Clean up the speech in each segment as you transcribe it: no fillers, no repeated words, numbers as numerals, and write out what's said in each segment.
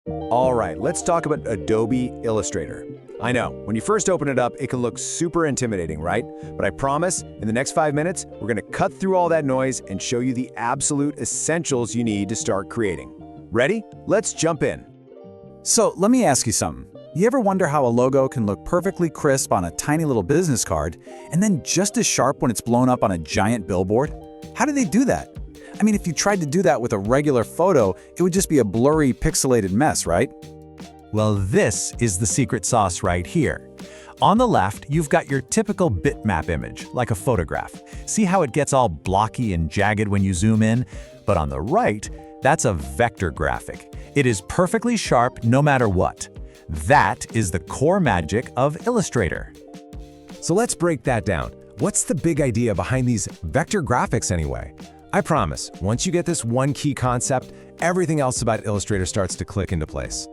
All right, let's talk about Adobe Illustrator. I know, when you first open it up, it can look super intimidating, right? But I promise, in the next 5 minutes, we're gonna cut through all that noise and show you the absolute essentials you need to start creating. Ready? Let's jump in. So let me ask you something. You ever wonder how a logo can look perfectly crisp on a tiny little business card and then just as sharp when it's blown up on a giant billboard? How do they do that? I mean, if you tried to do that with a regular photo, it would just be a blurry, pixelated mess, right? Well, this is the secret sauce right here. On the left, you've got your typical bitmap image, like a photograph. See how it gets all blocky and jagged when you zoom in? But on the right, that's a vector graphic. It is perfectly sharp no matter what. That is the core magic of Illustrator. So let's break that down. What's the big idea behind these vector graphics anyway? I promise, once you get this one key concept, everything else about Illustrator starts to click into place.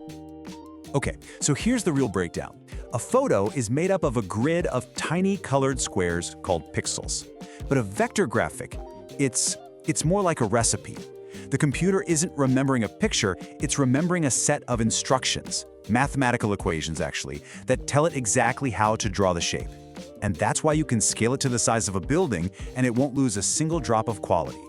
Okay, so here's the real breakdown. A photo is made up of a grid of tiny colored squares called pixels. But a vector graphic, it's more like a recipe. The computer isn't remembering a picture, it's remembering a set of instructions, mathematical equations actually, that tell it exactly how to draw the shape. And that's why you can scale it to the size of a building and it won't lose a single drop of quality.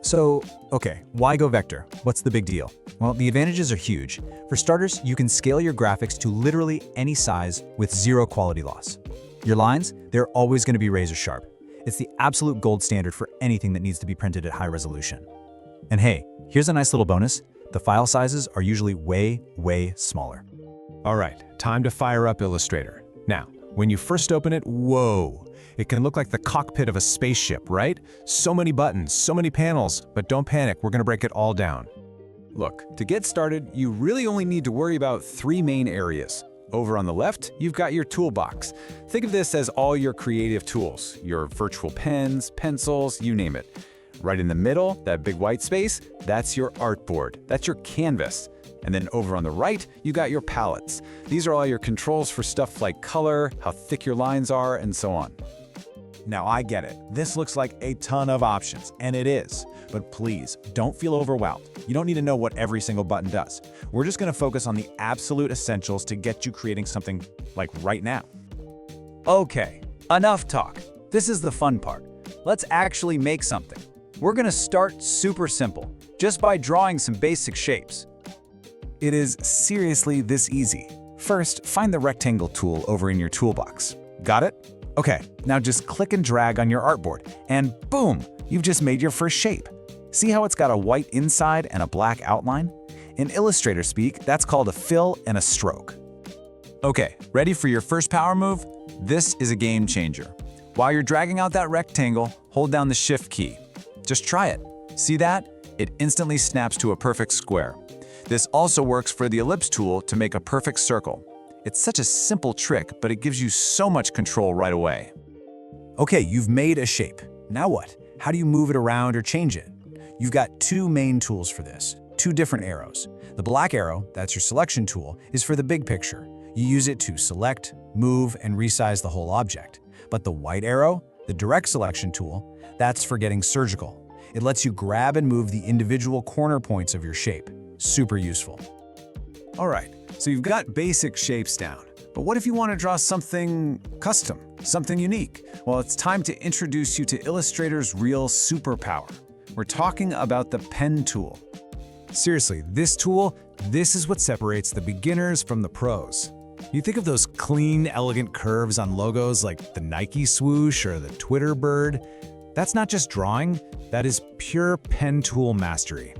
So, okay, why go vector? What's the big deal? Well, the advantages are huge. For starters, you can scale your graphics to literally any size with zero quality loss. Your lines, they're always going to be razor sharp. It's the absolute gold standard for anything that needs to be printed at high resolution. And hey, here's a nice little bonus. The file sizes are usually way, way smaller. All right, time to fire up Illustrator. Now, when you first open it, whoa! It can look like the cockpit of a spaceship, right? So many buttons, so many panels, but don't panic, we're gonna break it all down. Look, to get started, you really only need to worry about 3 main areas. Over on the left, you've got your toolbox. Think of this as all your creative tools, your virtual pens, pencils, you name it. Right in the middle, that big white space, that's your artboard, that's your canvas. And then over on the right, you got your palettes. These are all your controls for stuff like color, how thick your lines are, and so on. Now I get it, this looks like a ton of options, and it is. But please, don't feel overwhelmed. You don't need to know what every single button does. We're just gonna focus on the absolute essentials to get you creating something like right now. Okay, enough talk. This is the fun part. Let's actually make something. We're gonna start super simple, just by drawing some basic shapes. It is seriously this easy. First, find the rectangle tool over in your toolbox. Got it? Okay, now just click and drag on your artboard, and boom, you've just made your first shape. See how it's got a white inside and a black outline? In Illustrator speak, that's called a fill and a stroke. Okay, ready for your first power move? This is a game changer. While you're dragging out that rectangle, hold down the Shift key. Just try it. See that? It instantly snaps to a perfect square. This also works for the ellipse tool to make a perfect circle. It's such a simple trick, but it gives you so much control right away. Okay, you've made a shape. Now what? How do you move it around or change it? You've got 2 main tools for this, 2 different arrows. The black arrow, that's your selection tool, is for the big picture. You use it to select, move, and resize the whole object. But the white arrow, the direct selection tool, that's for getting surgical. It lets you grab and move the individual corner points of your shape. Super useful. All right, so you've got basic shapes down. But what if you want to draw something custom, something unique? Well, it's time to introduce you to Illustrator's real superpower. We're talking about the pen tool. Seriously, this tool, this is what separates the beginners from the pros. You think of those clean, elegant curves on logos like the Nike swoosh or the Twitter bird. That's not just drawing, that is pure pen tool mastery.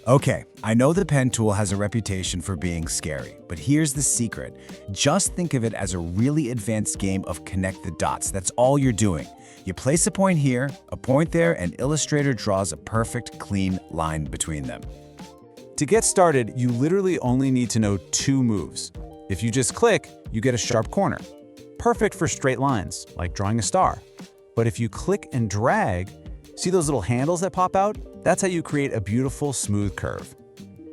Okay, I know the pen tool has a reputation for being scary, but here's the secret. Just think of it as a really advanced game of connect the dots. That's all you're doing. You place a point here, a point there, and Illustrator draws a perfect, clean line between them. To get started, you literally only need to know 2 moves. If you just click, you get a sharp corner. Perfect for straight lines, like drawing a star. But if you click and drag, see those little handles that pop out? That's how you create a beautiful, smooth curve.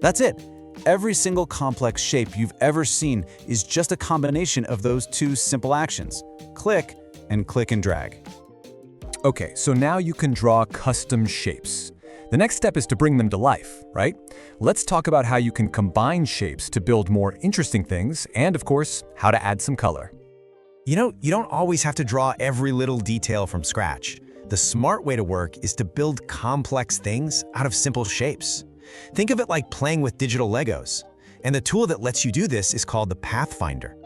That's it. Every single complex shape you've ever seen is just a combination of those 2 simple actions. Click and drag. Okay, so now you can draw custom shapes. The next step is to bring them to life, right? Let's talk about how you can combine shapes to build more interesting things and, of course, how to add some color. You know, you don't always have to draw every little detail from scratch. The smart way to work is to build complex things out of simple shapes. Think of it like playing with digital Legos. And the tool that lets you do this is called the Pathfinder.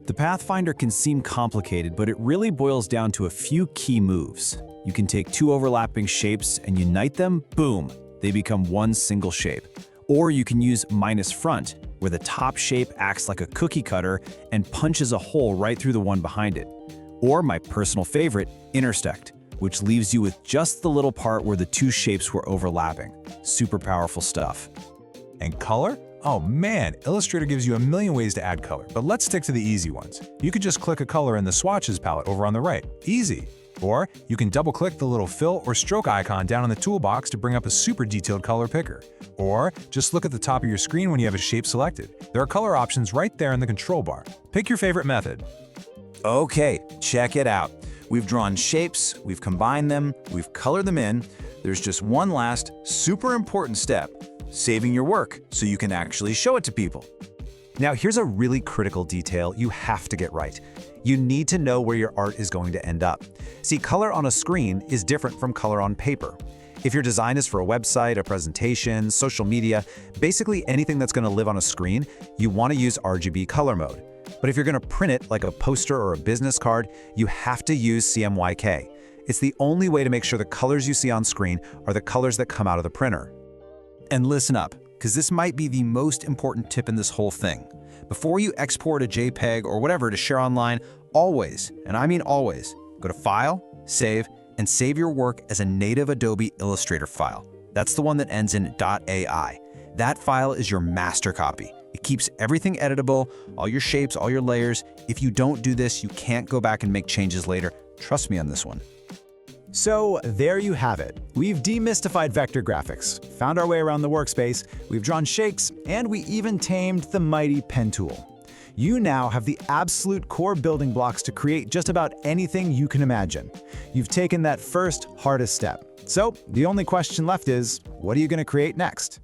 The Pathfinder can seem complicated, but it really boils down to a few key moves. You can take two overlapping shapes and unite them, boom, they become one single shape. Or you can use minus front, where the top shape acts like a cookie cutter and punches a hole right through the one behind it. Or my personal favorite, intersect, which leaves you with just the little part where the two shapes were overlapping. Super powerful stuff. And color? Oh man, Illustrator gives you a million ways to add color, but let's stick to the easy ones. You could just click a color in the swatches palette over on the right. Easy. Or you can double-click the little fill or stroke icon down in the toolbox to bring up a super detailed color picker. Or just look at the top of your screen when you have a shape selected. There are color options right there in the control bar. Pick your favorite method. Okay, check it out. We've drawn shapes, we've combined them, we've colored them in. There's just one last, super important step: saving your work so you can actually show it to people. Now, here's a really critical detail you have to get right. You need to know where your art is going to end up. See, color on a screen is different from color on paper. If your design is for a website, a presentation, social media, basically anything that's going to live on a screen, you want to use RGB color mode. But if you're going to print it like a poster or a business card, you have to use CMYK. It's the only way to make sure the colors you see on screen are the colors that come out of the printer. And listen up, because this might be the most important tip in this whole thing. Before you export a JPEG or whatever to share online, always, and I mean always, go to File, Save, and save your work as a native Adobe Illustrator file. That's the one that ends in .ai. That file is your master copy. It keeps everything editable, all your shapes, all your layers. If you don't do this, you can't go back and make changes later. Trust me on this one. So there you have it. We've demystified vector graphics, found our way around the workspace, we've drawn shapes, and we even tamed the mighty pen tool. You now have the absolute core building blocks to create just about anything you can imagine. You've taken that first, hardest step. So the only question left is, what are you going to create next?